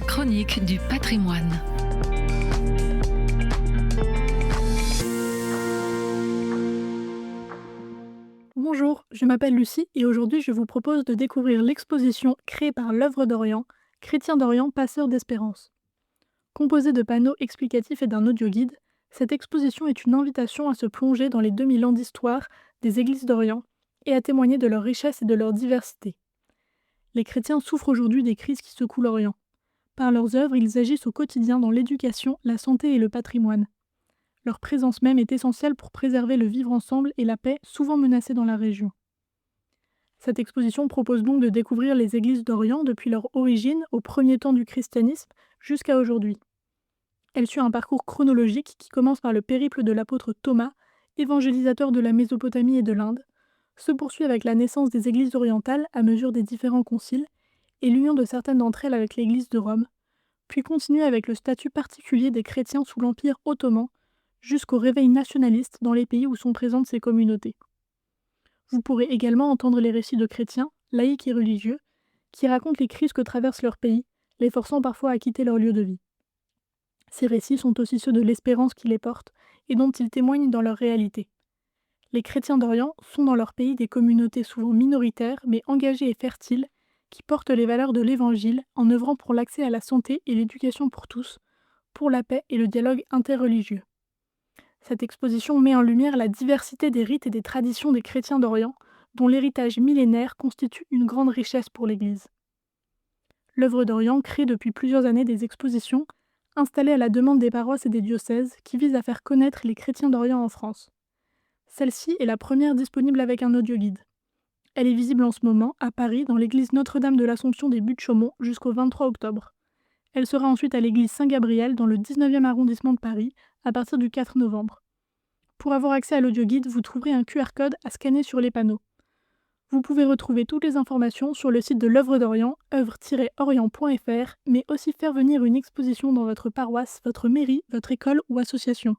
chronique du patrimoine. Bonjour, je m'appelle Lucie et aujourd'hui je vous propose de découvrir l'exposition créée par l'œuvre d'Orient, Chrétien d'Orient, passeur d'espérance. Composée de panneaux explicatifs et d'un audioguide, cette exposition est une invitation à se plonger dans les 2000 ans d'histoire des églises d'Orient et à témoigner de leur richesse et de leur diversité. Les chrétiens souffrent aujourd'hui des crises qui secouent l'Orient. Par leurs œuvres, ils agissent au quotidien dans l'éducation, la santé et le patrimoine. Leur présence même est essentielle pour préserver le vivre ensemble et la paix souvent menacés dans la région. Cette exposition propose donc de découvrir les églises d'Orient depuis leur origine, au premier temps du christianisme, jusqu'à aujourd'hui. Elle suit un parcours chronologique qui commence par le périple de l'apôtre Thomas, évangélisateur de la Mésopotamie et de l'Inde, se poursuit avec la naissance des églises orientales à mesure des différents conciles et l'union de certaines d'entre elles avec l'église de Rome, puis continue avec le statut particulier des chrétiens sous l'Empire ottoman, jusqu'au réveil nationaliste dans les pays où sont présentes ces communautés. Vous pourrez également entendre les récits de chrétiens, laïcs et religieux, qui racontent les crises que traversent leur pays, les forçant parfois à quitter leur lieu de vie. Ces récits sont aussi ceux de l'espérance qui les porte et dont ils témoignent dans leur réalité. Les chrétiens d'Orient sont dans leur pays des communautés souvent minoritaires mais engagées et fertiles, qui portent les valeurs de l'Évangile en œuvrant pour l'accès à la santé et l'éducation pour tous, pour la paix et le dialogue interreligieux. Cette exposition met en lumière la diversité des rites et des traditions des chrétiens d'Orient, dont l'héritage millénaire constitue une grande richesse pour l'Église. L'œuvre d'Orient crée depuis plusieurs années des expositions, installées à la demande des paroisses et des diocèses, qui visent à faire connaître les chrétiens d'Orient en France. Celle-ci est la première disponible avec un audioguide. Elle est visible en ce moment à Paris, dans l'église Notre-Dame de l'Assomption des Buttes-Chaumont, jusqu'au 23 octobre. Elle sera ensuite à l'église Saint-Gabriel, dans le 19e arrondissement de Paris, à partir du 4 novembre. Pour avoir accès à l'audioguide, vous trouverez un QR code à scanner sur les panneaux. Vous pouvez retrouver toutes les informations sur le site de l'œuvre d'Orient, œuvre-orient.fr, mais aussi faire venir une exposition dans votre paroisse, votre mairie, votre école ou association.